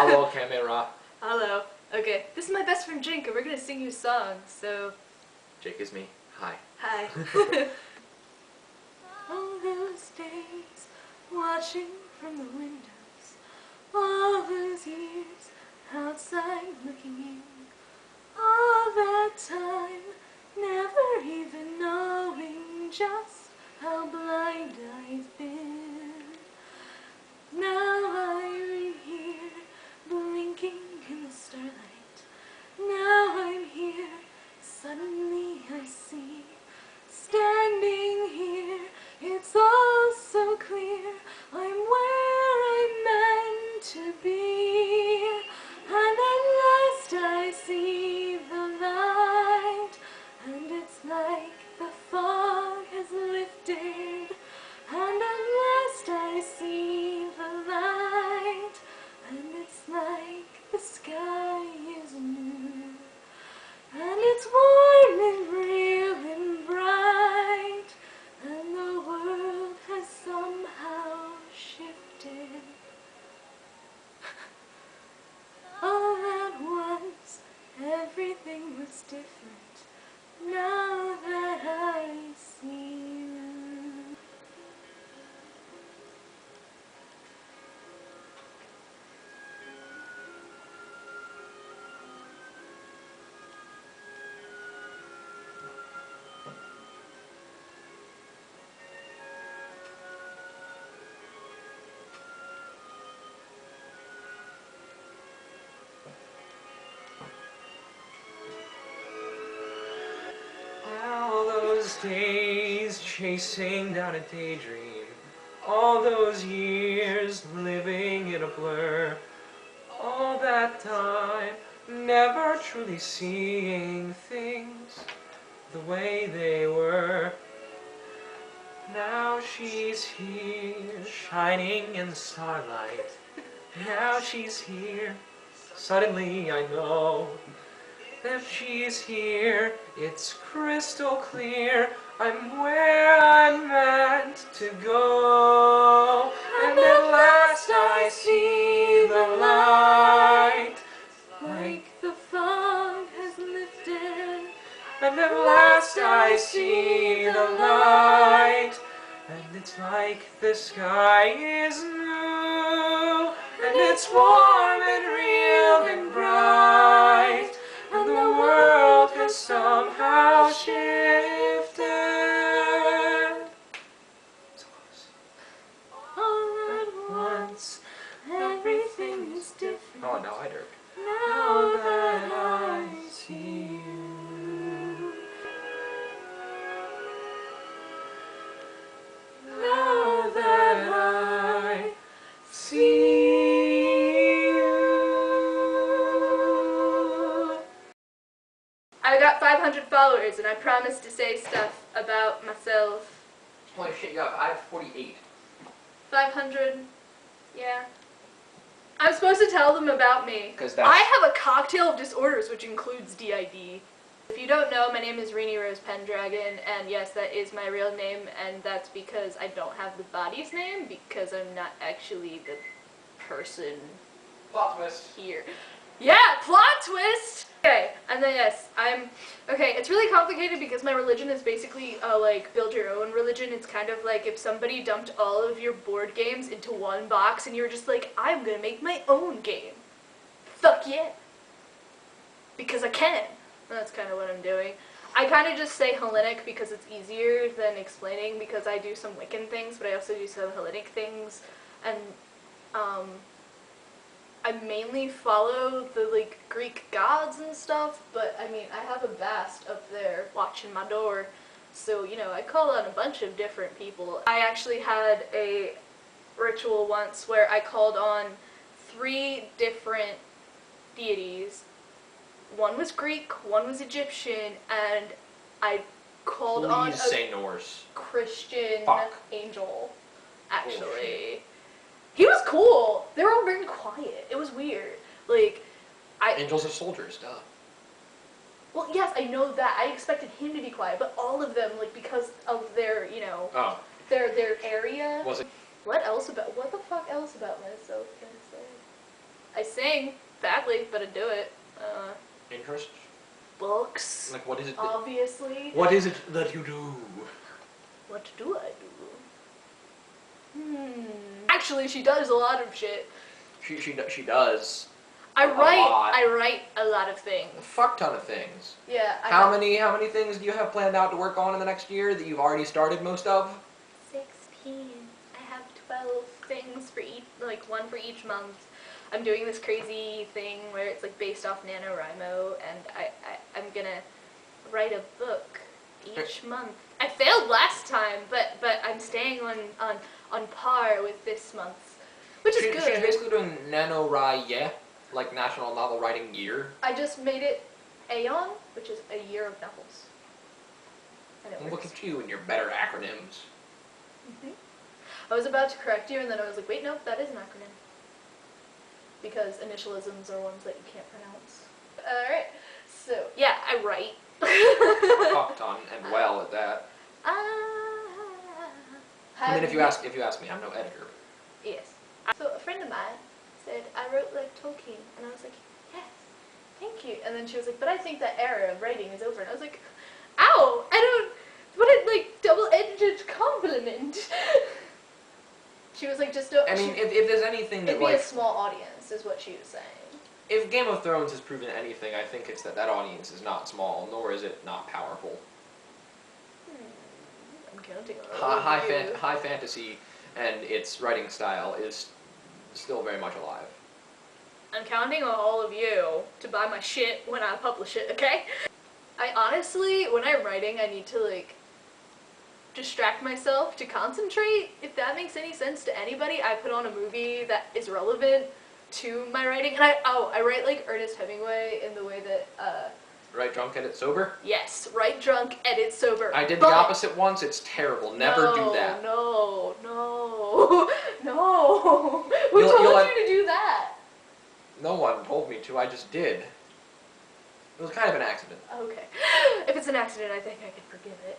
Hello, camera. Hello. Okay, this is my best friend Jake, and we're gonna sing you a song, so... Jake is me. Hi. Hi. All those days, watching from the windows, all those years, outside looking in, all that time, never even knowing just how blind I've been. Now I'm here, blinking in the starlight. Now I'm here, suddenly I see. Standing here, it's all so clear. I'm where I'm meant to be. And at last I see the light. And it's like the fog has lifted. And at last I see the light, and it's like the sky is new, and it's warm and real and bright, and the world has somehow shifted. All at once, everything was different, now that I see you. All those days chasing down a daydream, all those years living in a blur, all that time never truly seeing things the way they were. Now she's here, shining in the starlight. Now she's here, suddenly I know. If she's here, it's crystal clear. I'm where I'm meant to go. And at last I see the light, Like the fog has lifted. and at last I see the light, and it's like the sky is new, and it's warm and real and bright, and the world has somehow shifted. So close. All at once, everything is different. Oh, now I dirk. Now that I see you. Now that I see you. I got 500 followers, and I promised to say stuff about myself. Holy shit, you have, I have 48. 500, yeah. I'm supposed to tell them about me. That's... I have a cocktail of disorders, which includes DID. If you don't know, my name is ReKrisB Pendragon, and yes, that is my real name, and that's because I don't have the body's name, because I'm not actually the person Plot twist. here. Yeah, plot twist! Okay, and then yes, okay, it's really complicated because my religion is basically, like, build your own religion. It's kind of like if somebody dumped all of your board games into one box and you were just like, I'm gonna make my own game. Fuck yeah. Because I can. That's kind of what I'm doing. I kind of just say Hellenic because it's easier than explaining, because I do some Wiccan things, but I also do some Hellenic things, and, I mainly follow the, like, Greek gods and stuff, but, I mean, I have a bast up there watching my door, so, you know, I call on a bunch of different people. I actually had a ritual once where I called on 3 different deities. One was Greek, one was Egyptian, and I called on a say Norse. Christian Fuck. angel, actually. Bullshit. He was cool. They were all very quiet. It was weird. Like, Angels are soldiers, duh. Well, yes, I know that. I expected him to be quiet, but all of them, like, because of their, you know, their area. Was it? What the fuck else about myself can I say? I sing badly, but I do it. Interest? Books. Like, what is it? Obviously. What is it that you do? What do I do? Actually, she does a lot of shit. She does. I A lot. write a lot of things. A fuck ton of things. Yeah. How many things do you have planned out to work on in the next year that you've already started most of? 16. I have 12 things for each, like one for each month. I'm doing this crazy thing where it's like based off NaNoWriMo, and I'm gonna write a book each month. I failed last time, but I'm staying on par with this month, which is good. She's basically doing NaNoWriMo, like National Novel Writing Year. I just made it Aeon, which is a year of novels. And it Look works. at you and your better acronyms. I was about to correct you, and then I was like, wait, no, that is an acronym. Because initialisms are ones that you can't pronounce. Alright, so, yeah, I write. Fuck ton, and well at that. I mean, if you ask me, I'm no editor. Yes. So a friend of mine said, I wrote like Tolkien, and I was like, yes, thank you. And then she was like, but I think that era of writing is over. And I was like, ow, what a like double-edged compliment. She was like, just don't. I mean, if there's anything that it'd be like, a small audience, is what she was saying. if Game of Thrones has proven anything, I think it's that audience is not small, nor is it not powerful. I'm counting on High fantasy and its writing style is still very much alive. I'm counting on all of you to buy my shit when I publish it, okay? I honestly, when I'm writing, I need to like distract myself to concentrate. If that makes any sense to anybody, I put on a movie that is relevant to my writing, and I write like Ernest Hemingway in the way that Write drunk, edit sober? yes, write drunk, edit sober. I did the opposite once, it's terrible. Never do that. No. Who told you to do that? No one told me to, I just did. It was kind of an accident. Okay. If it's an accident, I think I can forgive it.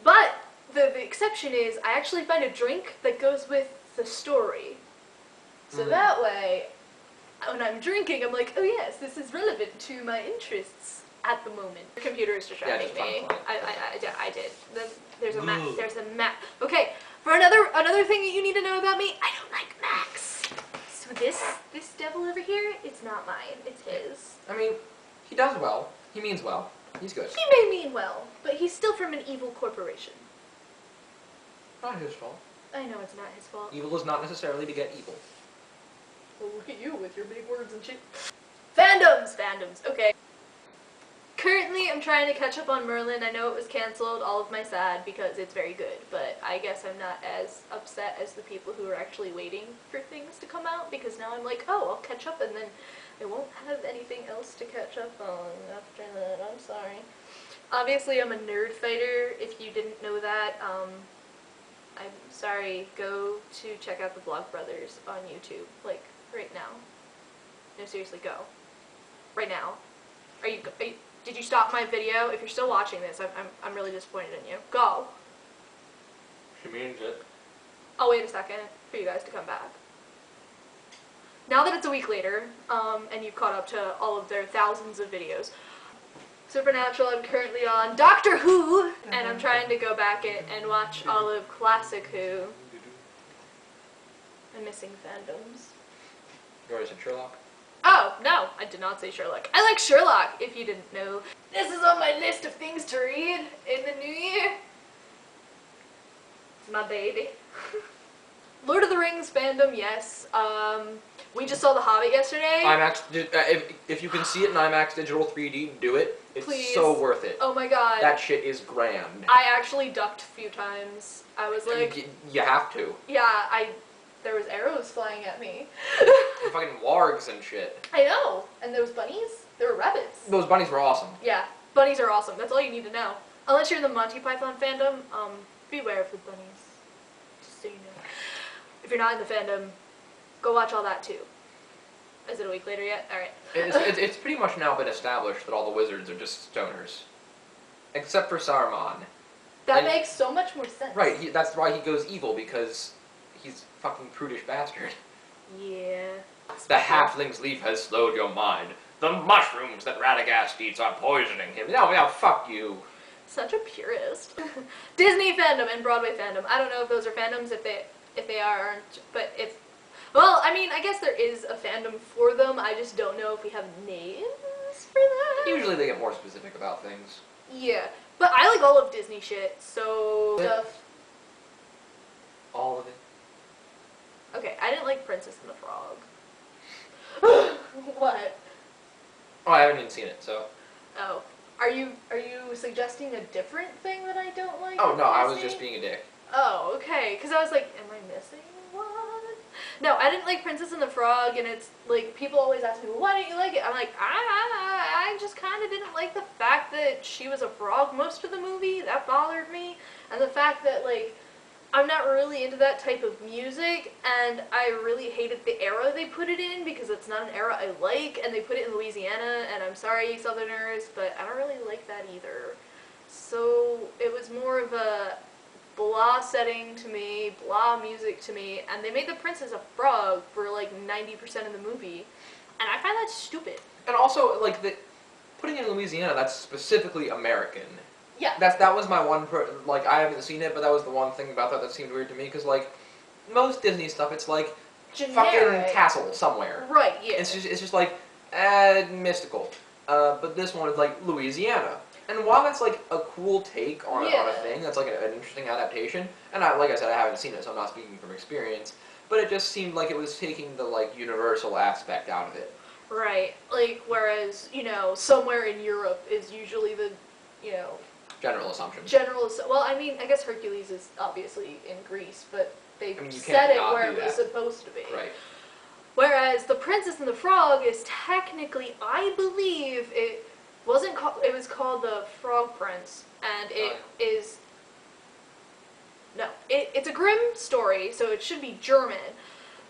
But the exception is I actually find a drink that goes with the story. So that way, when I'm drinking, I'm like, oh yes, this is relevant to my interests at the moment. The computer is distracting me. I did. There's a Mac. There's a Mac. Okay, for another thing that you need to know about me, I don't like Macs. So this devil over here, it's not mine. It's his. I mean, he does well. He means well. He's good. He may mean well, but he's still from an evil corporation. Not his fault. I know it's not his fault. Evil is not necessarily to get evil. Well, look at you with your big words and shit. Fandoms! Okay. Currently, I'm trying to catch up on Merlin. I know it was canceled, all of my sad, because it's very good, but I guess I'm not as upset as the people who are actually waiting for things to come out, because now I'm like, oh, I'll catch up, and then I won't have anything else to catch up on after that. I'm sorry. Obviously, I'm a nerd fighter, if you didn't know that. I'm sorry, go to check out the Vlog Brothers on YouTube, like, right now. No, seriously, go. Right now. Did you stop my video? If you're still watching this, I'm really disappointed in you. Go. She means it. I'll wait a second for you guys to come back. Now that it's a week later, and you've caught up to all of their thousands of videos, Supernatural, I'm currently on Doctor Who, and I'm trying to go back and watch all of Classic Who. I'm missing fandoms. You already said Sherlock? Oh, no, I did not say Sherlock. I like Sherlock, if you didn't know. This is on my list of things to read in the new year. It's my baby. Lord of the Rings fandom, yes. We just saw The Hobbit yesterday. IMAX, if you can see it in IMAX Digital 3D, do it. It's Please. so worth it. Oh my god. That shit is grand. I actually ducked a few times. I was like... You have to. Yeah, there was arrows flying at me. Fucking wargs and shit. I know. And there was bunnies. There were rabbits. Those bunnies were awesome. Yeah, bunnies are awesome. That's all you need to know. Unless you're in the Monty Python fandom, beware of the bunnies. Just so you know. If you're not in the fandom, go watch all that too. Is it a week later yet? Alright. It's pretty much now been established that all the wizards are just stoners. Except for Saruman. That makes so much more sense. Right, that's why he goes evil, because he's a fucking prudish bastard. Yeah. The halfling's leaf has slowed your mind. The mushrooms that Radagast eats are poisoning him. No, fuck you. Such a purist. Disney fandom and Broadway fandom. I don't know if those are fandoms, if they aren't, but if, well, I mean, I guess there is a fandom for them. I just don't know if we have names for that. Usually they get more specific about things. Yeah, but I like all of Disney shit, so stuff. All of it. Okay, I didn't like Princess and the Frog. What? Oh, I haven't even seen it, so. Oh. Are you suggesting a different thing that I don't like? Oh, no, I was just being a dick. Oh, okay, because I was like, am I missing one? No, I didn't like Princess and the Frog, and it's like, people always ask me, well, why didn't you like it? I'm like, I just kind of didn't like the fact that she was a frog most of the movie. That bothered me. And the fact that, like, I'm not really into that type of music, and I really hated the era they put it in, because it's not an era I like, and they put it in Louisiana, and I'm sorry, Southerners, but I don't really like that either. So it was more of a blah setting to me, blah music to me, and they made the princess a frog for like 90% of the movie, and I find that stupid. And also, like, putting it in Louisiana, that's specifically American. Yeah. That was my one, like, I haven't seen it, but that was the one thing about that seemed weird to me, because, like, most Disney stuff, it's like, generic. Fucking castle somewhere. Right, yeah. It's just like, mystical. But this one is, like, Louisiana. And while that's, like, a cool take on a thing, that's, like, an interesting adaptation, and like I said, I haven't seen it, so I'm not speaking from experience, but it just seemed like it was taking the, like, universal aspect out of it. Right. Like, whereas, you know, somewhere in Europe is usually the, you know... General assumption. Well, I mean, I guess Hercules is obviously in Greece, but they set it where it was supposed to be. Right. Whereas The Princess and the Frog is technically, I believe, it was called The Frog Prince, and it is, no, it's a Grimm story, so it should be German.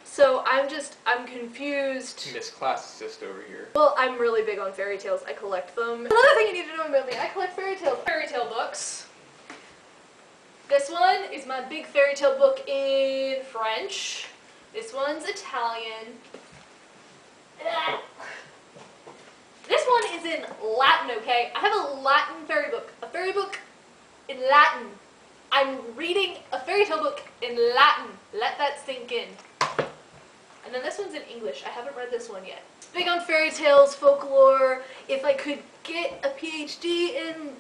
So I'm confused. Miss Classicist over here. Well, I'm really big on fairy tales. I collect them. Another thing you need to know about me, I collect fairy tale books. This one is my big fairy tale book in French. This one's Italian. This one is in Latin, okay? I have a Latin fairy book. A fairy book in Latin. I'm reading a fairy tale book in Latin. Let that sink in. And then this one's in English. I haven't read this one yet. Big on fairy tales, folklore. If I could get a PhD in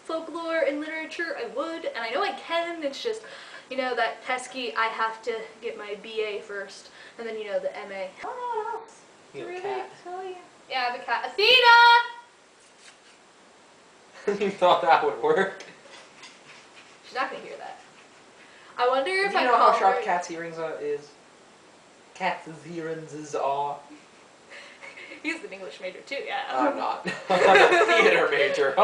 folklore and literature, I would. And I know I can. It's just, you know, that pesky, I have to get my BA first. And then, you know, the MA. I don't know what else. You have a cat. Tell you. Yeah, I have a cat. Athena! You thought that would work? She's not going to hear that. I wonder if you know how sharp cats' hearings is? Cats' hearings are. He's an English major too, yeah. I'm not. I'm a theater major.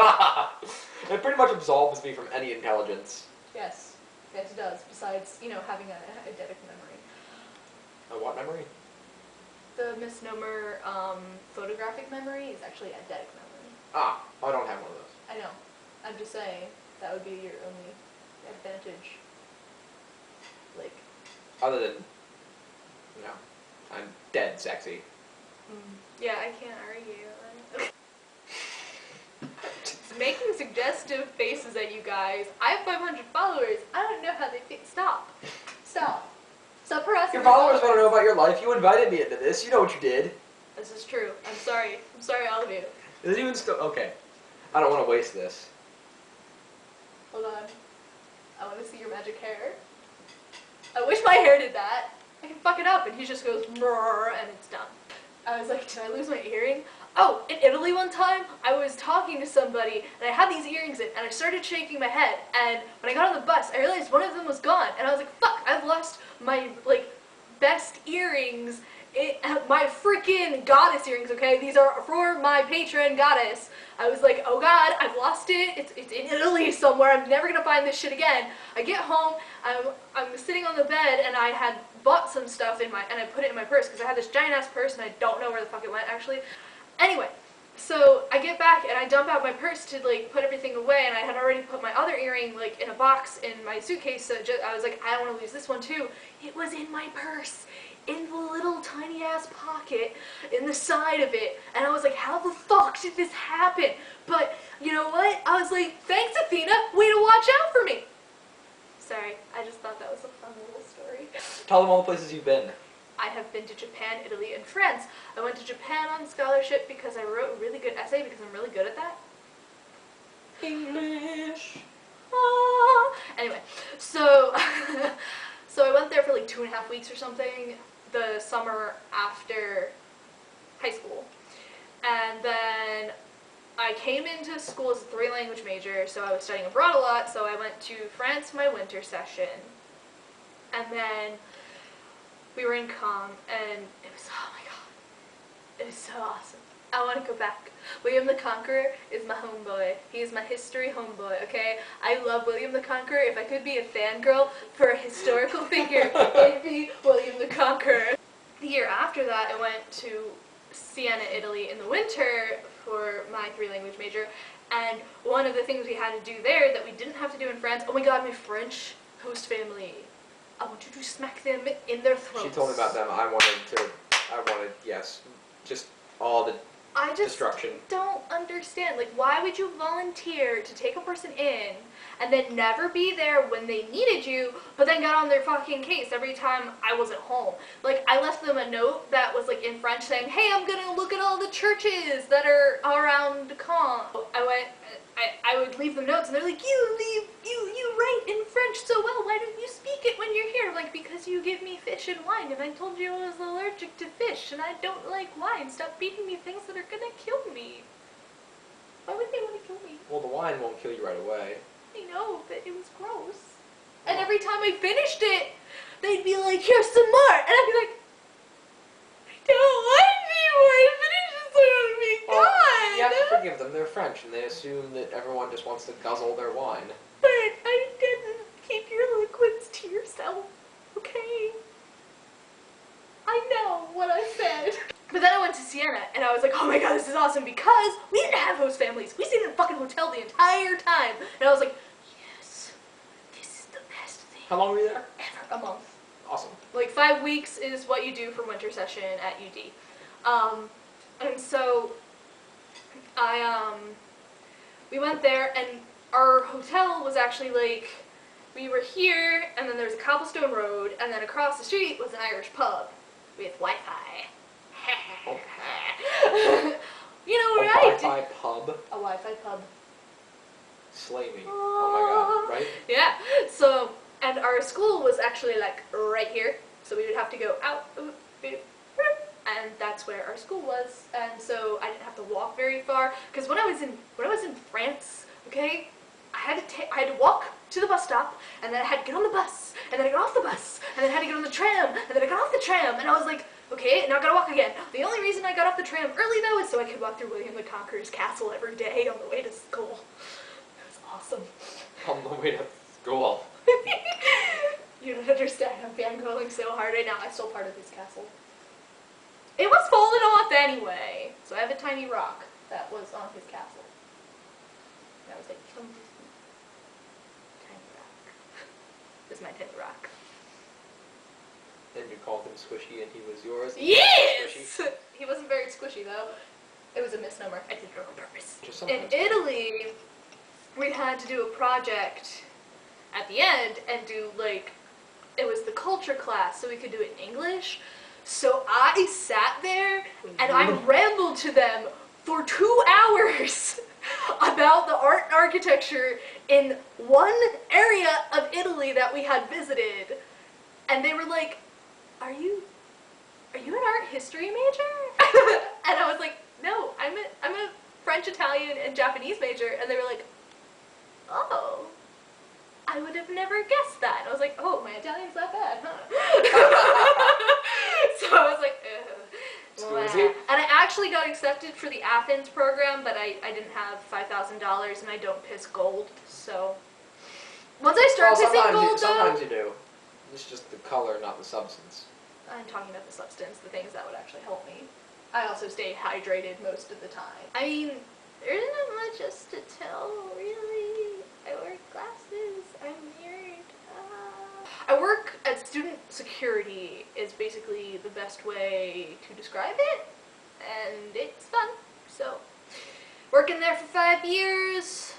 It pretty much absolves me from any intelligence. Yes. Yes, it does. Besides, you know, having a eidetic memory. A what memory? The misnomer photographic memory is actually eidetic memory. Ah, I don't have one of those. I know. I'm just saying that would be your only advantage. Like. Other than, you know, I'm dead sexy. Yeah, I can't argue. Just making suggestive faces at you guys. I have 500 followers. I don't know how they think. Stop. Stop. Stop harassing Your followers want to know about your life. You invited me into this. You know what you did. This is true. I'm sorry. I'm sorry, all of you. Is it even still... Okay. I don't want to waste this. Hold on. I want to see your magic hair. I wish my hair did that. I can fuck it up, and he just goes, brrr, and it's done. I was like, did I lose my earring? Oh, in Italy one time, I was talking to somebody, and I had these earrings in, and I started shaking my head, and when I got on the bus, I realized one of them was gone, and I was like, fuck, I've lost my, like, best earrings, my freaking goddess earrings, okay? These are for my patron goddess. I was like, oh god, I've lost it. It's in Italy somewhere. I'm never gonna find this shit again. I get home, I'm sitting on the bed, and I had bought some stuff and I put it in my purse because I had this giant ass purse and I don't know where the fuck it went actually. Anyway, so I get back and I dump out my purse to like put everything away, and I had already put my other earring like in a box in my suitcase. So I was like, I don't want to lose this one too. It was in my purse. in the little tiny ass pocket in the side of it, and I was like, how the fuck did this happen? But you know what? I was like, thanks Athena, way to watch out for me. Sorry, I just thought that was a fun little story. Tell them all the places you've been. I have been to Japan, Italy, and France. I went to Japan on scholarship because I wrote a really good essay because I'm really good at that. English. Anyway, so so I went there for like 2.5 weeks or something the summer after high school. And then I came into school as a 3-language major, so I was studying abroad a lot, so I went to France my winter session. And then we were in comm, and it was, oh my god, it was so awesome. I want to go back. William the Conqueror is my homeboy. He is my history homeboy, okay? I love William the Conqueror. If I could be a fangirl for a historical figure, it'd be William the Conqueror. The year after that, I went to Siena, Italy in the winter for my 3-language major, and one of the things we had to do there that we didn't have to do in France, oh my god, my French host family. I want you to smack them in their throats. She told me about them. I wanted, yes, just all the destruction. Don't understand. Like, why would you volunteer to take a person in and then never be there when they needed you, but then got on their fucking case every time I wasn't home? Like, I left them a note that was like in French saying, hey, I'm gonna look at all the churches that are around Caen. I would leave them notes and they're like, you write in French so well, why don't you speak it when you're here? I'm like, because you give me fish and wine, and I told you I was allergic to fish, and I don't like wine. Stop feeding me things that are gonna kill me. Why would they want to kill me? Well, the wine won't kill you right away. I know, but it was gross. And every time I finished it, they'd be like, here's some more, and I'd be like, I don't want any more, finish this one, be gone. You have to forgive them, they're French, and they assume that everyone just wants to guzzle their wine. But I didn't. Keep your liquids to yourself, okay? I know what I said. But then I went to Siena, and I was like, oh my god, this is awesome, because we didn't have host families. We stayed in a fucking hotel the entire time. And I was like, yes, this is the best thing. How long were you there? Ever. A month. Awesome. Like 5 weeks is what you do for winter session at UD. And so we went there, and our hotel was actually like, we were here, and then there's a cobblestone road, and then across the street was an Irish pub with Wi-Fi. You know, right? A Wi-Fi pub? A Wi-Fi pub. Slay me. Oh my god, right? Yeah. So, and our school was actually like right here, so we would have to go out, and that's where our school was. And so I didn't have to walk very far, because when I was in France, okay, I had to walk to the bus stop, and then I had to get on the bus, and then I got off the bus, and then I had to get on the tram, and then I got off the tram, and I was like, okay, now I gotta walk again. The only reason I got off the tram early though is so I could walk through William the Conqueror's castle every day on the way to school. It was awesome. On the way to school. You don't understand. I'm fangirling so hard right now. I'm still part of his castle. It was falling off anyway, so I have a tiny rock that was on his castle. That was like some tiny rock. This is my tiny rock. And you called him squishy and he was yours? Yes! He wasn't very squishy though. It was a misnomer. I did it on purpose. In Italy, we had to do a project at the end and do like, it was the culture class, so we could do it in English. So I sat there and I rambled to them for 2 hours about the art and architecture in one area of Italy that we had visited. And they were like, are you an art history major? And I was like, no, I'm a French, Italian, and Japanese major. And they were like, oh, I would have never guessed that. And I was like, oh, my Italian's that bad, huh? So I was like, ugh. And I actually got accepted for the Athens program, but I didn't have $5,000 and I don't piss gold, so. Once I start pissing gold though. Sometimes you do. It's just the color, not the substance. I'm talking about the substance, the things that would actually help me. I also stay hydrated most of the time. I mean, there isn't much else to tell, really. I wear glasses. I'm weird. I work student security is basically the best way to describe it, and it's fun. So, working there for 5 years.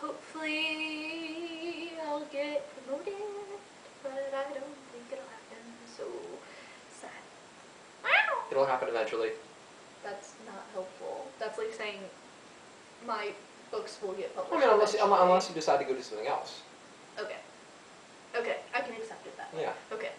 Hopefully, I'll get promoted, but I don't think it'll happen. So sad. It'll happen eventually. That's not helpful. That's like saying my books will get published. I mean, unless you decide to go do something else. Okay. Okay, I can accept it that way. Yeah. Okay.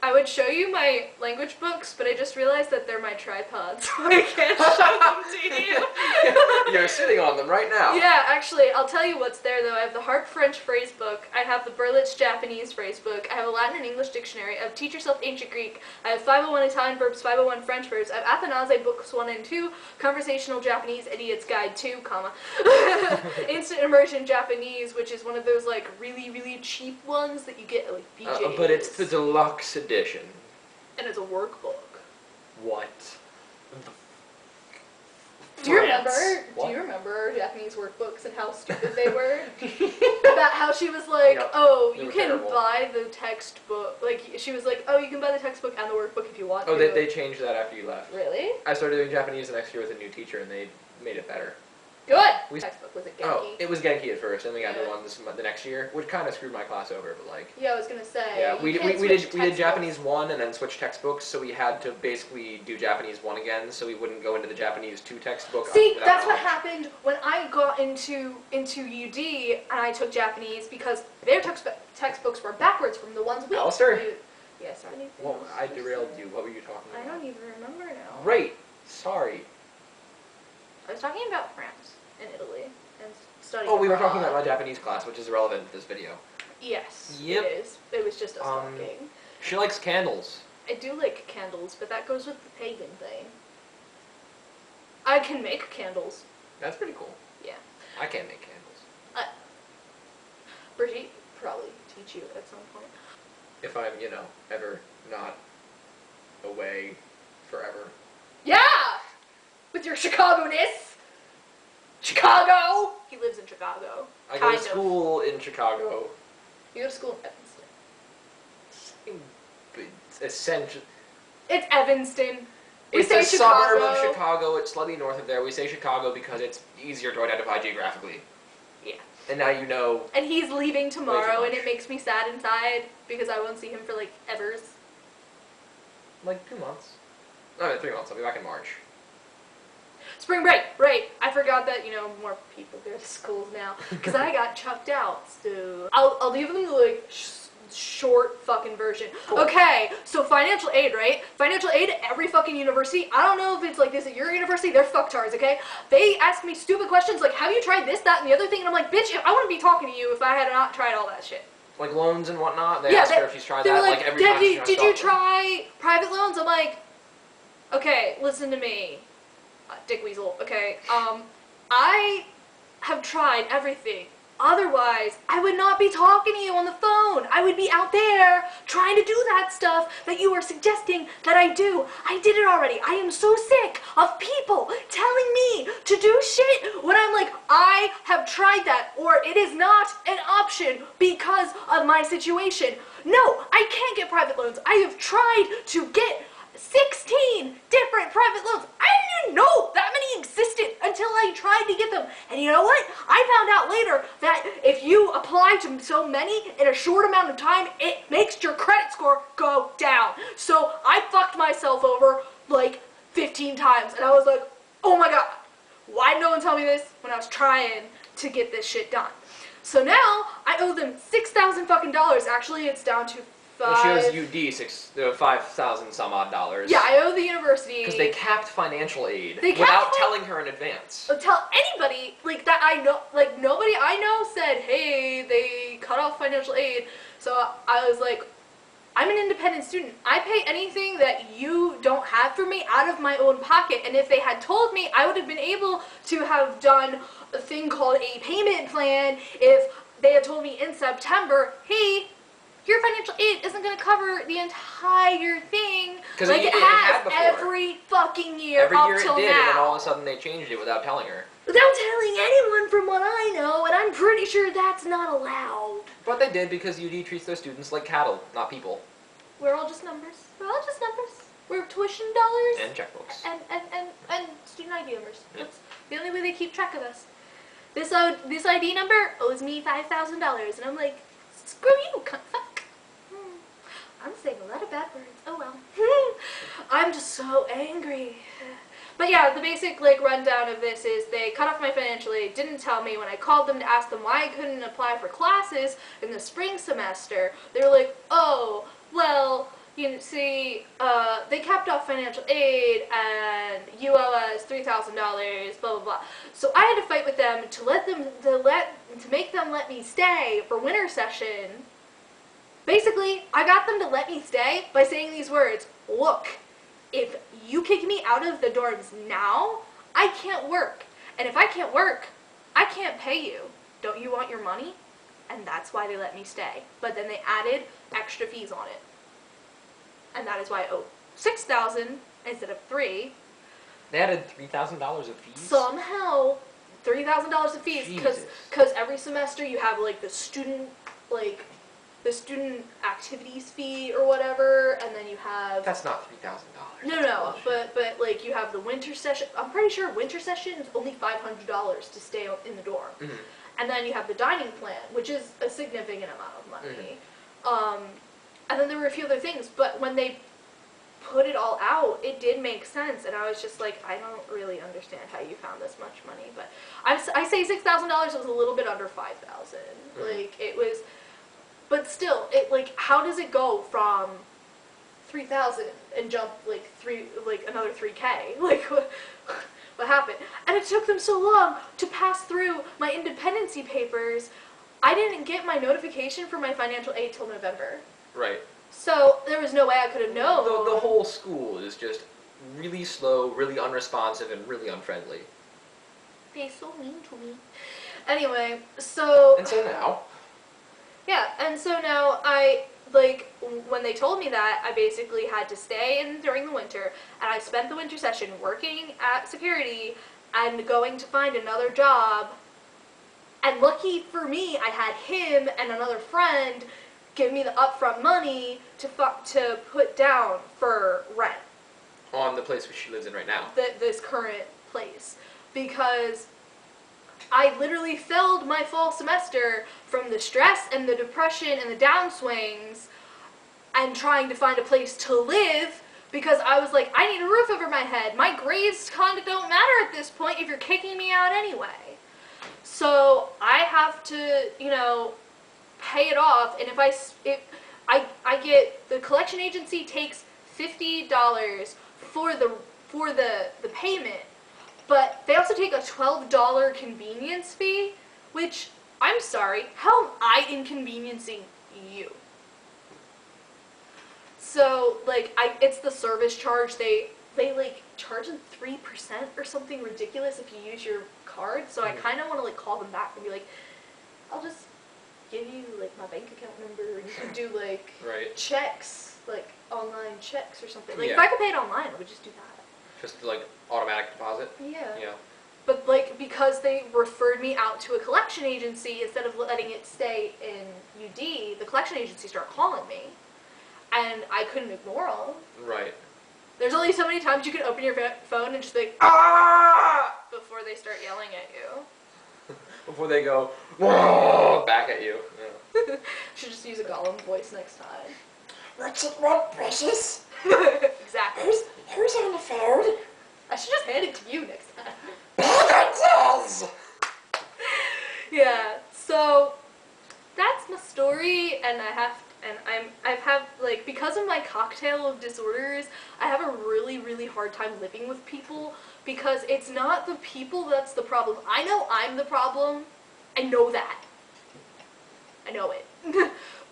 I would show you my language books, but I just realized that they're my tripod, so I can't show them to you. You're sitting on them right now. Yeah, actually, I'll tell you what's there, though. I have the Harp French phrase book, I have the Berlitz Japanese phrase book, I have a Latin and English dictionary, I have Teach Yourself Ancient Greek, I have 501 Italian verbs, 501 French verbs, I have Athanaze books 1 and 2, Conversational Japanese Idiot's Guide 2, comma, Instant Immersion Japanese, which is one of those, like, really, really cheap ones that you get at, like, BJ's. But it's the deluxe edition. And it's a workbook. What? Do you remember? What? Do you remember Japanese workbooks and how stupid they were? About how she was like, Yep. oh, They you were can terrible. buy the textbook. Like, she was like, oh, you can buy the textbook and the workbook if you want Oh, to. they changed that after you left. Really? I started doing Japanese the next year with a new teacher, and they made it better. Good! We- Textbook, was it Genki? Oh, it was Genki at first, and we got Yeah. the one the next year, which kind of screwed my class over, but like... Yeah, I was gonna say. Yeah, you we can't did switch Japanese 1 and then switch textbooks, so we had to basically do Japanese 1 again, so we wouldn't go into the Japanese 2 textbook. See, without that's what knowledge. happened when I got into UD and I took Japanese because their textbooks were backwards from the ones we Alistair? used. Yes, anything Well, else I to derailed say? you. What were you talking I about? don't even remember now. Great. Sorry. I was talking about France and Italy and studying Oh, we were abroad. talking about my Japanese class, which is irrelevant to this video. Yes, Yep. it is. It was just us Um, talking. She likes candles. I do like candles, but that goes with the pagan thing. I can make candles. That's pretty cool. Yeah. I can't make candles. Brigitte probably teach you at some point. If I'm, ever not away forever. Yeah! With your Chicago-ness. Chicago! He lives in Chicago. I go to school in Chicago. You go to school in Evanston. Essentially, It's Evanston. We it's say a Chicago. suburb of Chicago. It's slightly north of there. We say Chicago because it's easier to identify geographically. Yeah. And now you know. And he's leaving tomorrow, much. and it makes me sad inside because I won't see him for like evers. Like 2 months. No, 3 months. I'll be back in March. Spring break, right. I forgot that, more people go to schools now. Because I got chucked out, so... I'll leave them the, like, short fucking version. Cool. Okay, so financial aid, right? Financial aid at every fucking university. I don't know if it's like this at your university. They're fucktards, okay? They ask me stupid questions like, have you tried this, that, and the other thing? And I'm like, bitch, I wouldn't be talking to you if I had not tried all that shit. Like loans and whatnot. They ask her if she's tried they were that. Like every time did you try private loans? I'm like, okay, listen to me. Dick Weasel, okay, I have tried everything. Otherwise, I would not be talking to you on the phone. I would be out there trying to do that stuff that you are suggesting that I do. I did it already. I am so sick of people telling me to do shit when I'm like, I have tried that, or it is not an option because of my situation. No, I can't get private loans. I have tried to get 16 different private loans. I didn't even know that many existed until I tried to get them. And you know what? I found out later that if you apply to so many in a short amount of time, it makes your credit score go down. So I fucked myself over like 15 times. And I was like, oh my god, why did no one tell me this when I was trying to get this shit done? So now I owe them $6,000 fucking dollars. Actually, it's down to Well, she owes UD $5,000 some odd dollars. Yeah, I owe the university. Because they capped financial aid They capped without telling her in advance. Tell anybody, like, that I know, like, nobody I know said, hey, they cut off financial aid. So I was like, I'm an independent student. I pay anything that you don't have for me out of my own pocket. And if they had told me, I would have been able to have done a thing called a payment plan if they had told me in September, hey, your financial aid isn't going to cover the entire thing like it has every fucking year every up year till it did, now. and then all of a sudden they changed it without telling her. Without telling anyone from what I know, and I'm pretty sure that's not allowed. But they did because UD treats their students like cattle, not people. We're all just numbers. We're all just numbers. We're tuition dollars. And checkbooks. And student ID numbers. Yep. That's the only way they keep track of us. This ID number owes me $5,000, and I'm like, screw you, cunt fuck. I'm saying a lot of bad words. Oh well. I'm just so angry. But yeah, the basic rundown of this is they cut off my financial aid, didn't tell me when I called them to ask them why I couldn't apply for classes in the spring semester. They were like, oh, well, you see, they capped off financial aid and you owe us $3,000, blah, blah, blah. So I had to fight with them to make them let me stay for winter session. Basically, I got them to let me stay by saying these words, look, if you kick me out of the dorms now, I can't work. And if I can't work, I can't pay you. Don't you want your money? And that's why they let me stay. But then they added extra fees on it. And that is why I owe $6,000 instead of $3,000. They added $3,000 of fees? Somehow, $3,000 of fees, because every semester you have the student activities fee or whatever, and then you have... That's not $3,000. No, but you have the winter session. I'm pretty sure winter session is only $500 to stay in the dorm. Mm-hmm. And then you have the dining plan, which is a significant amount of money. Mm-hmm. And then there were a few other things, but when they put it all out, it did make sense, and I was just like, I don't really understand how you found this much money, but I say $6,000 was a little bit under $5,000. Mm-hmm. It was... But still, how does it go from 3,000 and jump another 3K? What happened? And it took them so long to pass through my independency papers. I didn't get my notification for my financial aid till November. Right. So there was no way I could have known. The whole school is just really slow, really unresponsive, and really unfriendly. They're so mean to me. Anyway, so... And so now... Yeah, and so now when they told me that, I basically had to stay in during the winter, and I spent the winter session working at security and going to find another job, and lucky for me, I had him and another friend give me the upfront money to put down for rent. On the place where she lives in right now. This current place. Because I literally filled my fall semester from the stress and the depression and the downswings and trying to find a place to live because I was like, I need a roof over my head. My grades kind of don't matter at this point if you're kicking me out anyway. So I have to, pay it off, and if I get, the collection agency takes $50 for the payment, but they also take a $12 convenience fee, which, I'm sorry, how am I inconveniencing you? So, it's the service charge. They charge them 3% or something ridiculous if you use your card, so I kind of want to, call them back and be like, I'll just give you, my bank account number, and you can do, right. checks, online checks or something. Yeah. If I could pay it online, I would just do that. Just, automatic deposit? Yeah. Yeah. But, because they referred me out to a collection agency, instead of letting it stay in UD, the collection agency started calling me, and I couldn't ignore them. Right. There's only so many times you can open your phone and just be like, ah! Before they start yelling at you. Before they go, whoa, back at you. Yeah. Should just use a Gollum voice next time. What's it want, precious? Exactly. Who's on the phone? I should just hand it to you next time. Yes! Yeah, so that's my story, and because of my cocktail of disorders, I have a really, really hard time living with people, because it's not the people that's the problem. I know I'm the problem. I know that. I know it.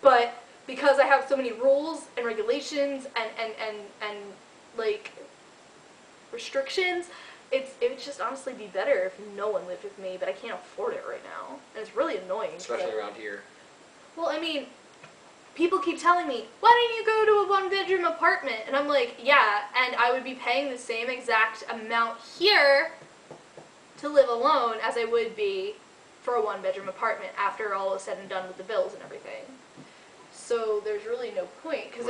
But because I have so many rules and regulations and restrictions, it would just honestly be better if no one lived with me, but I can't afford it right now. And it's really annoying. Especially around here. Well, I mean, people keep telling me, why don't you go to a one-bedroom apartment? And I'm like, yeah, and I would be paying the same exact amount here to live alone as I would be for a one-bedroom apartment after all is said and done with the bills and everything. So there's really no point, because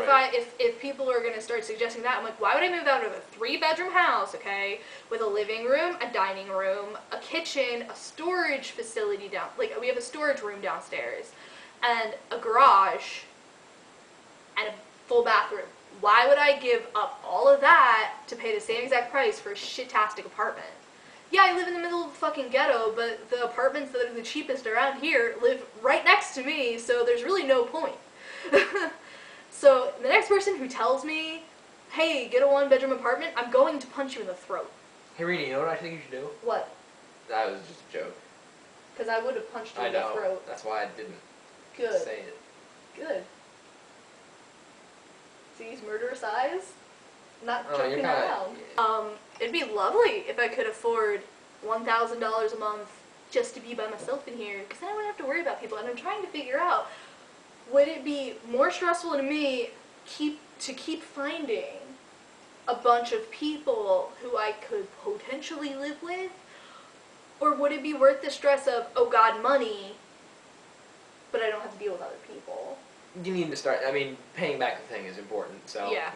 if people are going to start suggesting that, I'm like, why would I move out of a 3-bedroom house, okay, with a living room, a dining room, a kitchen, a storage facility down, like we have a storage room downstairs, and a garage, and a full bathroom. Why would I give up all of that to pay the same exact price for a shit-tastic apartment? Yeah, I live in the middle of the fucking ghetto, but the apartments that are the cheapest around here live right next to me, so there's really no point. So the next person who tells me, hey, get a 1-bedroom apartment, I'm going to punch you in the throat. Hey, Rena, you know what I think you should do? What? That was just a joke. Because I would have punched you in the throat. That's why I didn't say it. Good. See these murderous eyes? Not joking around. It'd be lovely if I could afford $1,000 a month just to be by myself in here, because then I wouldn't have to worry about people. And I'm trying to figure out, would it be more stressful to me to keep finding a bunch of people who I could potentially live with, or would it be worth the stress of, oh God, money, but I don't have to deal with other people? You need to start, I mean, paying back the thing is important, so, yeah.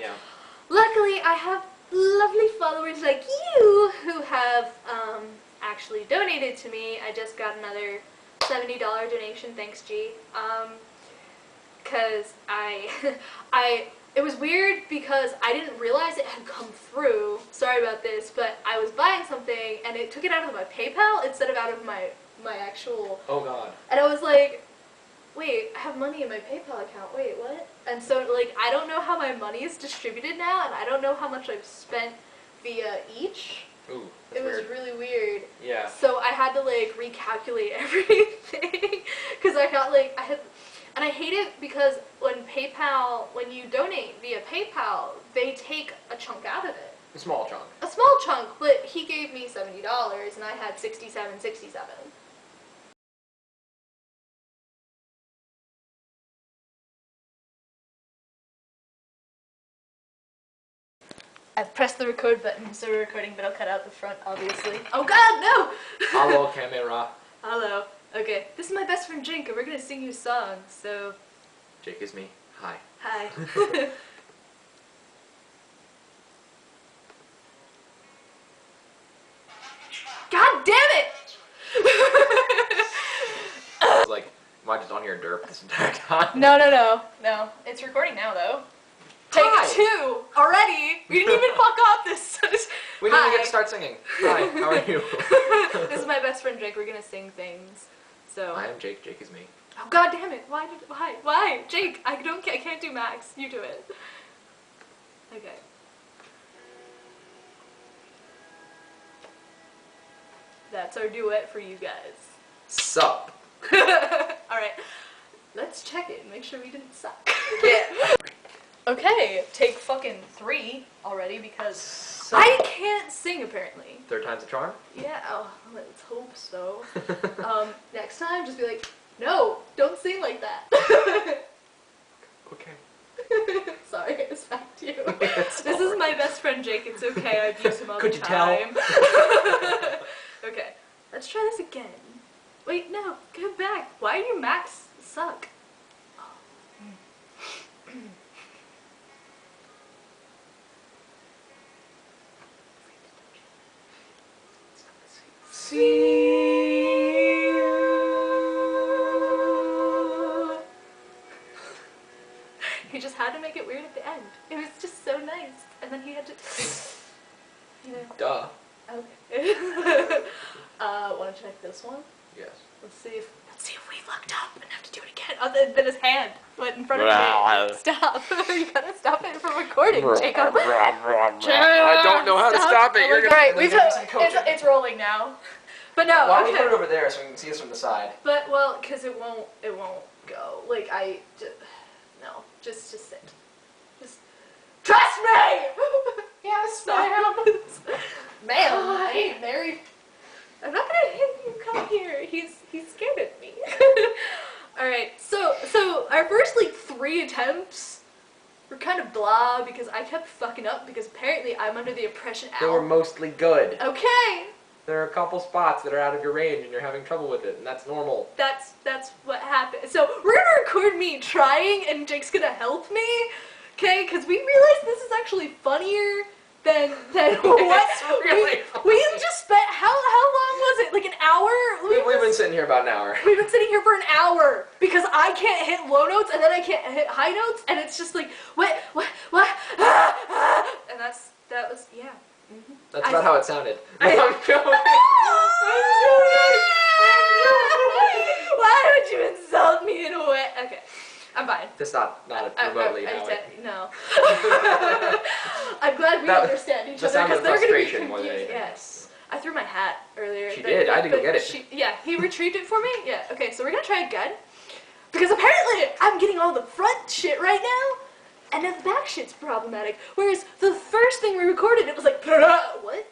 Luckily, I have lovely followers like you who have actually donated to me. I just got another $70 donation, thanks G. Because it was weird because I didn't realize it had come through. Sorry about this, but I was buying something and it took it out of my PayPal instead of out of my actual... Oh God. And I was like, wait, I have money in my PayPal account, wait, what? And so, like, I don't know how my money is distributed now, and I don't know how much I've spent via each. Ooh, it was really weird. Yeah. So I had to, like, recalculate everything, because I got, like, and I hate it because when you donate via PayPal, they take a chunk out of it. A small chunk. A small chunk, but he gave me $70, and I had $67.67. I've pressed the record button, so we're recording, but I'll cut out the front, obviously. Oh God, no! Hello, camera. Hello. Okay, this is my best friend Jake, and we're gonna sing you a song, so... Jake is me. Hi. Hi. God damn it! I was like, am I just on your derp this entire time? No. It's recording now, though. Take 2 already. We didn't even fuck off this. We didn't even get to start singing. Hi, how are you? This is my best friend Jake. We're gonna sing things. So. I am Jake. Jake is me. Oh God damn it! Why? Jake, I can't do Max. You do it. Okay. That's our duet for you guys. Sup. All right. Let's check it and make sure we didn't suck. Yeah. Okay, take fucking 3 already because I can't sing apparently. 3rd time's a charm? Yeah, let's hope so. Next time, just be like, no, don't sing like that. Okay. Sorry, it's back to you. This is my best friend Jake. It's okay. I've used him all the time. Could you tell? Okay, let's try this again. Wait, no, go back. Why do you Max suck? See you. He just had to make it weird at the end. It was just so nice. And then he had to, you know. Duh. Okay. Want to check this one? Yes. Let's see if we fucked up and have to do it again. Other than his hand, but in front of me. Stop. You gotta stop it from recording, Jacob. I don't know how to stop it. You're gonna. Right, it's rolling now. But no. Why don't we put it over there so we can see us from the side? But well, because it won't go. Like no, just sit. Just trust me. Yes, ma'am. Ma'am, I ain't married. I'm not gonna hit you. Come here. He's scared of me. All right. So our first like 3 attempts were kind of blah because I kept fucking up because apparently I'm under the impression. They were mostly good. Okay. There are a couple spots that are out of your range and you're having trouble with it, and that's normal. That's what happened. So we're gonna record me trying, and Jake's gonna help me, okay? Because we realized this is actually funnier than what really we just spent. How long was it? Like an hour? We've been sitting here about an hour. We've been sitting here for an hour because I can't hit low notes and then I can't hit high notes, and it's just like what, and that was yeah. Mm-hmm. That's about how it sounded. I'm joking. Why would you insult me in a way? Okay, I'm fine. That's not remotely how it. No. I'm glad we understand each The other sound of because they're going to be frustration more than confused. anything. Yes. I threw my hat earlier. She did. I didn't get it. Yeah, he retrieved it for me. Yeah. Okay, so we're going to try again. Because apparently I'm getting all the front shit right now, and then the back shit's problematic. Whereas the first thing we recorded, it was like, what?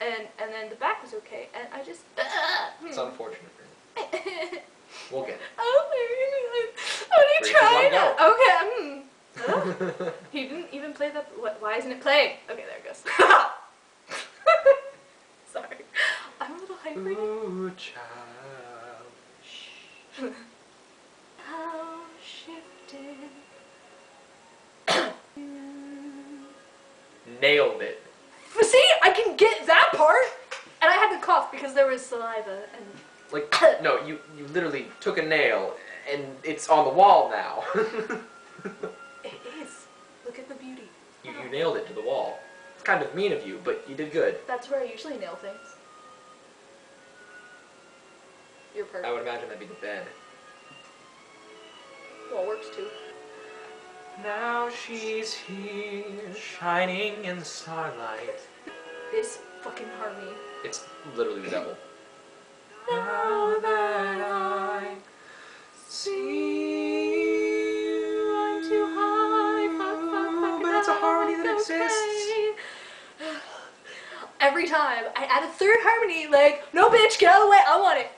And then the back was okay, and I just... It's unfortunate for me. We'll get it. Oh, what are you trying? Okay, He didn't even play that. Why isn't it playing? Okay, there it goes. Sorry. I'm a little hyper. Ooh, child. How shifted. Nailed it. See, I can get that part, and I had to cough because there was saliva and. Like, no, you literally took a nail, and it's on the wall now. It is. Look at the beauty. You nailed it to the wall. It's kind of mean of you, but you did good. That's where I usually nail things. You're perfect. I would imagine that'd be the bed. Well, it works too. Now she's here, shining in the starlight. This fucking harmony. It's literally the devil. Now that I see you, I'm too high. Fuck, but it's a harmony that exists. Every time I add a third harmony, like, no bitch, get out of the way, I want it.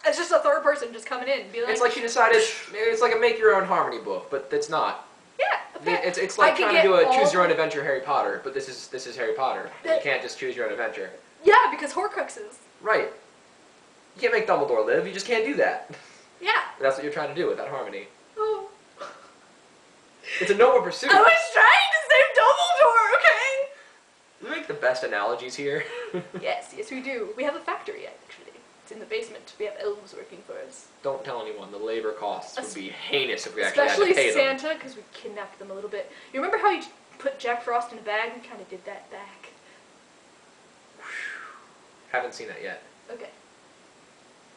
It's just a third person just coming in and be like... It's like she decided, it's like a make your own harmony book, but it's not. Yeah, okay. It's like trying to do a choose your own adventure Harry Potter, but this is Harry Potter. You can't just choose your own adventure. Yeah, because Horcruxes. Right. You can't make Dumbledore live, you just can't do that. Yeah. That's what you're trying to do with that harmony. Oh. It's a noble pursuit. I was trying to save Dumbledore, okay? We make the best analogies here. Yes, we do. We have a factory, actually. It's in the basement. We have elves working for us. Don't tell anyone. The labor costs would be heinous if we actually had to Especially pay them. Santa, because we kidnapped them a little bit. You remember how you put Jack Frost in a bag? We kind of did that back. Haven't seen that yet. Okay.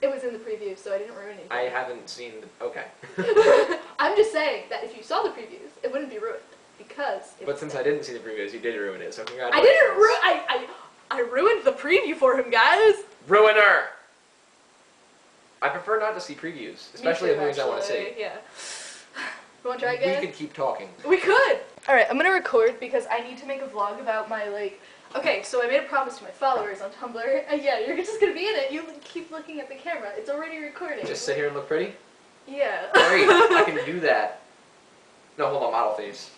It was in the preview, so I didn't ruin anything. I haven't seen the... Okay. I'm just saying that if you saw the previews, it wouldn't be ruined. Because... But since I didn't see the previews, you did ruin it, so I congratulations. didn't I ruined the preview for him, guys! Ruiner! I prefer not to see previews, especially of movies I want to see. Yeah. You want to try again? We could keep talking. We could! Alright, I'm gonna record because I need to make a vlog about my, like... Okay, so I made a promise to my followers on Tumblr. Yeah, you're just gonna be in it. You keep looking at the camera. It's already recording. Just sit here and look pretty? Yeah. Great, I can do that. No, hold on, model face.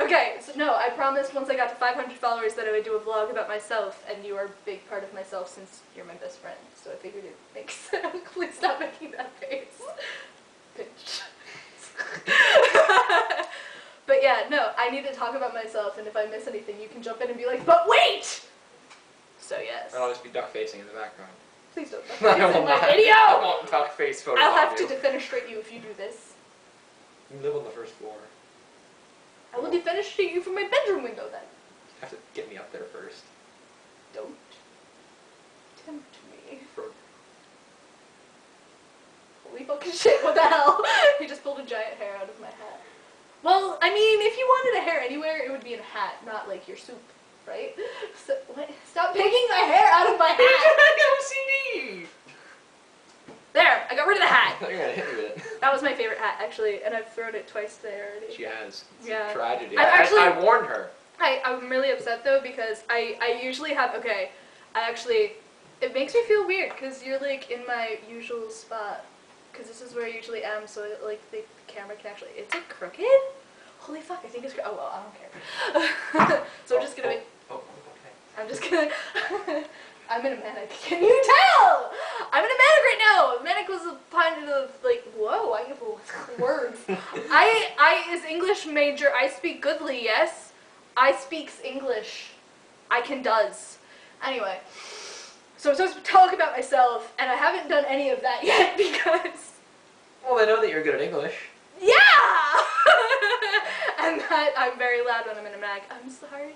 Okay, so no, I promised once I got to 500 followers that I would do a vlog about myself, and you are a big part of myself since you're my best friend. So I figured it makes sense. Please stop making that face. Bitch. But yeah, no, I need to talk about myself, and if I miss anything, you can jump in and be like, but wait! So yes. And I'll just be duck facing in the background. Please don't duck I face in my not. video! I want duck face photos I'll have of to you. defenestrate you if you do this. You live on the first floor. I will defenestrate you from my bedroom window then. You have to get me up there first. Don't tempt me. Holy fucking shit, what the hell? He just pulled a giant hair out of my hat. Well, I mean, if you wanted a hair anywhere, it would be in a hat, not like your soup, right? So, what? Stop picking my hair out of my hat! OCD! There, I got rid of the hat. I thought you were gonna hit me with it. That was my favorite hat, actually, and I've thrown it twice today already. She has. It's Yeah. a tragedy. I I warned her. I'm really upset though because I usually have, okay, it makes me feel weird because you're like in my usual spot because this is where I usually am, so like the camera can actually, it's like crooked? Holy fuck, I think it's, oh well, I don't care. So we're just gonna make, okay. I'm I'm just kidding. I'm in a manic. Can you tell? I'm in a manic right now. Manic was a kind of like, whoa, I have words. I is English major. I speak goodly, yes. I speaks English. I can does. Anyway, so I'm supposed to talk about myself, and I haven't done any of that yet because... Well, they know that you're good at English. Yeah! And that I'm very loud when I'm in a mag. I'm sorry.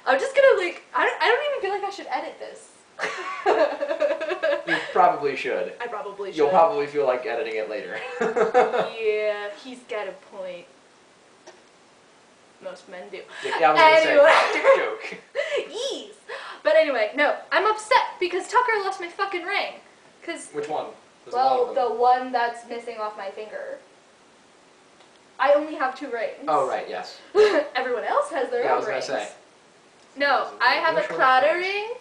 I'm just gonna like, I don't even feel like I should edit this. You probably should. I probably should. You'll probably feel like editing it later. Yeah, he's got a point. Most men do. Yeah, I was Anyway. gonna say, joke. Yeez. But anyway, no, I'm upset because Tucker lost my fucking ring. Cause, Which one? There's a well, lot of them. the one that's missing off my finger. I only have 2 rings. Oh, right, yes. Everyone else has their Yeah, I own was gonna rings. say. No, I have a Which one platter is ring.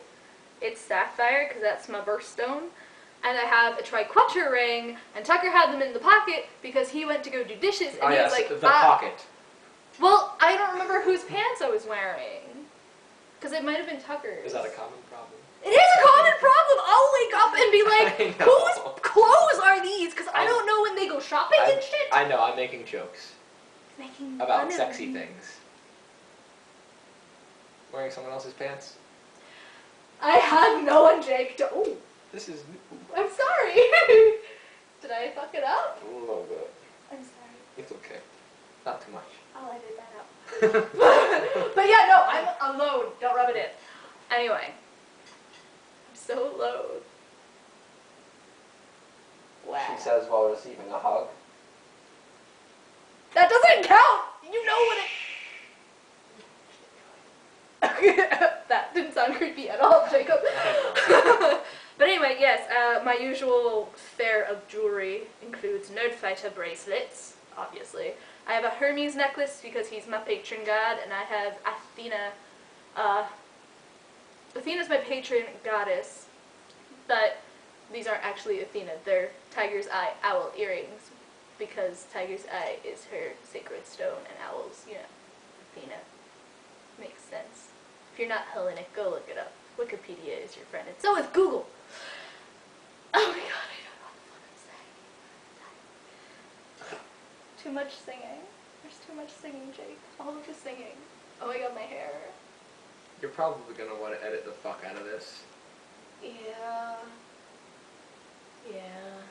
It's sapphire because that's my birthstone. And I have a triquetra ring, and Tucker had them in the pocket because he went to go do dishes, and Oh, he yes, was like, the pocket. Well, I don't remember whose pants I was wearing. Because it might have been Tucker's. Is that a common problem? It is a common problem. I'll wake up and be I like, know. whose clothes are these? Because I don't know when they go shopping and shit. I know, I'm making jokes Making about fun sexy of me. things. Wearing someone else's pants? I had no one, Jake. Oh, This is I'm sorry. Did I fuck it up? a little bit. I'm sorry. It's okay. Not too much. I'll edit that out. But yeah, no, I'm alone. Don't rub it in. Anyway, I'm so low. Wow. She says while receiving a hug. That doesn't count. You know what it. That didn't sound creepy at all, Jacob. But anyway, yes, my usual fare of jewelry includes Nerdfighter bracelets, obviously. I have a Hermes necklace because he's my patron god, and I have Athena. Athena's my patron goddess, but these aren't actually Athena. They're Tiger's Eye owl earrings because Tiger's Eye is her sacred stone, and owls, you know, Athena. Makes sense. If you're not Hellenic, go look it up. Wikipedia is your friend, and so is Google. Oh my god, I don't know what the fuck I'm saying. Too much singing. There's too much singing, Jake. All of the singing. Oh my god, my hair. You're probably gonna want to edit the fuck out of this. Yeah. Yeah.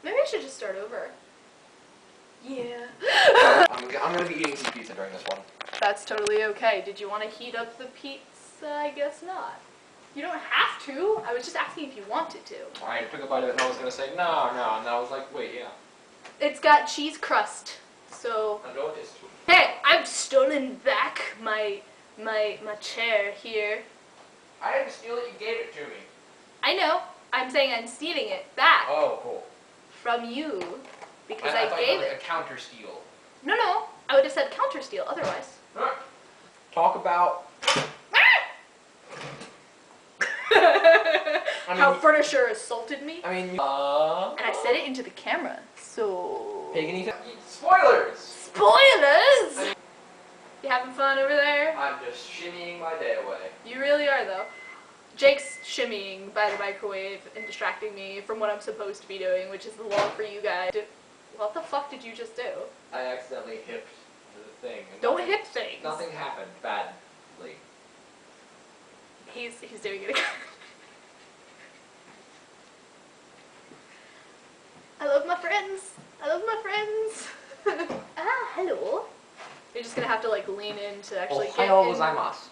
Maybe I should just start over. Yeah. I'm gonna be eating some pizza during this one. That's totally okay. Did you want to heat up the pizza? I guess not. You don't have to. I was just asking if you wanted to. I took a bite of it and I was gonna say no, and I was like, wait, yeah. It's got cheese crust, so... I know it is. Hey, I've stolen back my chair here. I didn't steal it, you gave it to me. I know. I'm saying I'm stealing it back Oh, cool. from you because I I thought gave it was it. a counter steal. No. I would have said counter steal otherwise. Talk about How furniture assaulted me. I mean, And I said it into the camera, so... Pagan spoilers! Spoilers! You having fun over there? I'm just shimmying my day away. You really are, though. Jake's shimmying by the microwave and distracting me from what I'm supposed to be doing, which is the log for you guys. What the fuck did you just do? I accidentally hipped the thing. And Don't hip things. Nothing happened badly. He's doing it again. I love my friends. I love my friends. Hello. You're just gonna have to like lean in to actually get Ohio in. gozaimasu.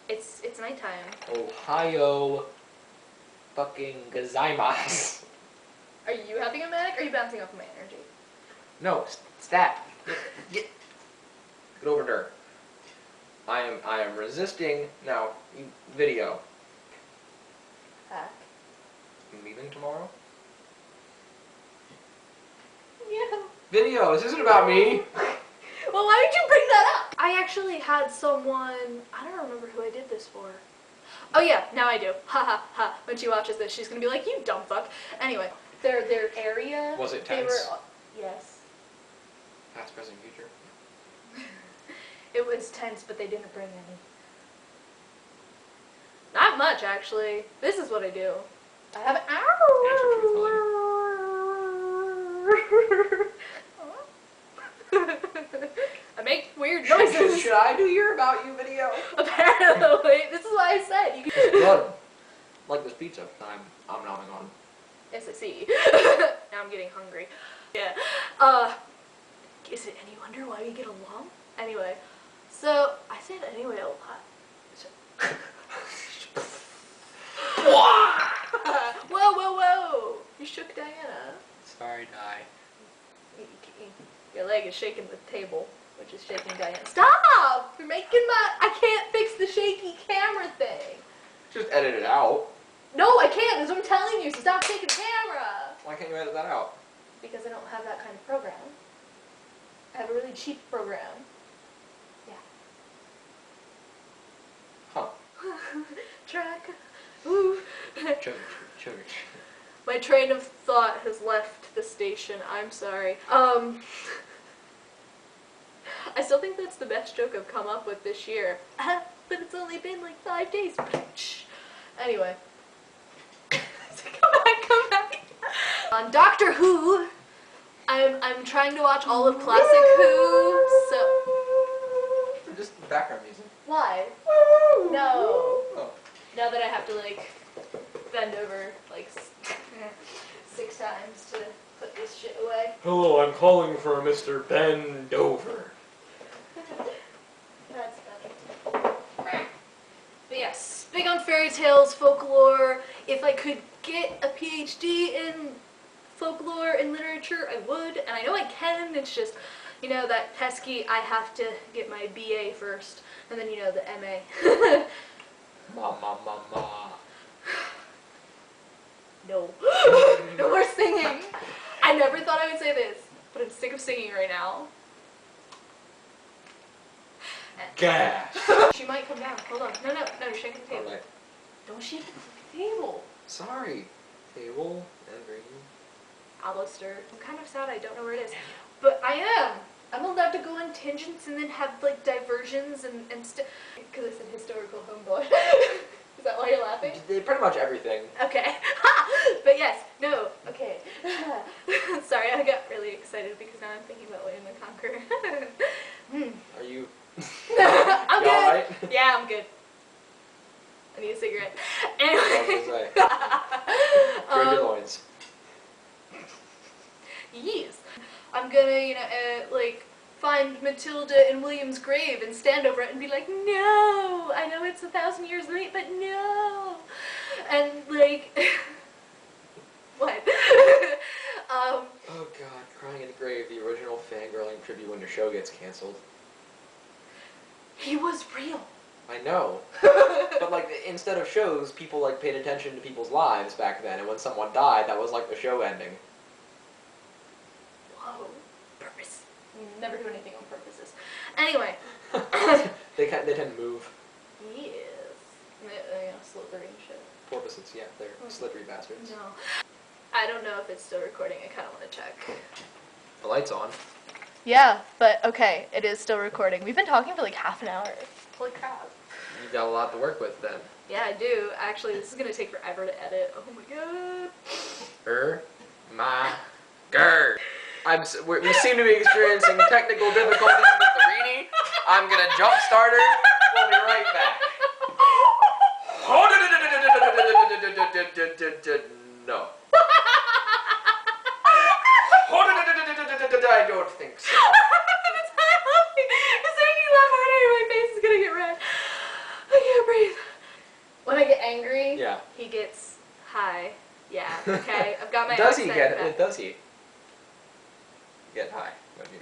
It's nighttime. Ohio fucking gozaimasu. Are you having a manic? Or are you bouncing off my energy? No, stat. Get over there. I am resisting now. Video. Back. I'm leaving tomorrow. Yeah. Video. This isn't about me. Well, why did you bring that up? I actually had someone, I don't remember who I did this for. Oh yeah, now I do. Ha ha ha. When she watches this, she's gonna be like, you dumb fuck. Anyway, their area. Was it they tense? were, yes. Past, present, future. It was tense, but they didn't bring any. much, actually. This is what I do. I have an I make weird noises. Should I do your About You video? Apparently. This is why I said you can. Blood. Like this pizza I'm nomming on. Yes, I see. Now I'm getting hungry. Yeah. Is it any wonder why we get along? Anyway. So, I said anyway a lot. So. Whoa, whoa, whoa! You shook Diana. Sorry, Di. Your leg is shaking the table, which is shaking Diana. Stop! You're making I can't fix the shaky camera thing. Just edit it out. No, I can't. That's what I'm telling you. So stop shaking the camera. Why can't you edit that out? Because I don't have that kind of program. I have a really cheap program. Yeah. Huh. Track. Ooh. Church. My train of thought has left the station. I'm sorry. I still think that's the best joke I've come up with this year. But it's only been like 5 days. Anyway. Come back. On Doctor Who, I'm trying to watch all of classic Who, so... Just background music. Why? No. Oh. Now that I have to, like, bend over, like, 6 times to put this shit away. Hello, I'm calling for Mr. Bendover. That's funny. But yes, big on fairy tales, folklore. If I could get a PhD in folklore and literature, I would. And I know I can, it's just, you know, that pesky, I have to get my BA first. And then, you know, the MA. Ma. No. No more singing. I never thought I would say this, but I'm sick of singing right now. Gas. She might come down. Hold on. No, you're shaking the table. Alright. Don't shake the table. Sorry. Table. Evergreen. Alistair. I'm kind of sad I don't know where it is. But I am. I'm allowed to go on tangents and then have, like, diversions and stuff. Because I said historical homeboy. Is that why you're laughing? Pretty much everything. Okay. But yes, no, okay. Sorry, I got really excited because now I'm thinking about William the Conqueror. Are you... I'm good. Alright? Yeah, I'm good. I need a cigarette. Anyway. Trade your loins. Yes. I'm gonna, you know, like, find Matilda in William's grave and stand over it and be like, no! I know it's 1,000 years late, but no! And, like... What? Oh god, Crying in the Grave, the original fangirling tribute when your show gets cancelled. He was real. I know. But, like, instead of shows, people, like, paid attention to people's lives back then, and when someone died, that was, like, the show ending. Whoa. Purpose. Never do anything on purposes. Anyway. They tend to move. Yes. You know, slippery and shit. Porpoises, yeah, they're slippery bastards. No. I don't know if it's still recording. I kind of want to check. The light's on. Yeah, but okay, it is still recording. We've been talking for like half an hour. Holy crap. You got a lot to work with then. Yeah, I do. Actually, this is going to take forever to edit. Oh my god. My god. We seem to be experiencing technical difficulties with the Reedy. I'm gonna jump start her. We'll be right back. No. I don't think so. It's not helping. It's making me laugh harder. My face is gonna get red. I can't breathe. When I get angry, yeah, he gets high. Yeah, okay. I've got my Does he accent get back. it? Does he get high when you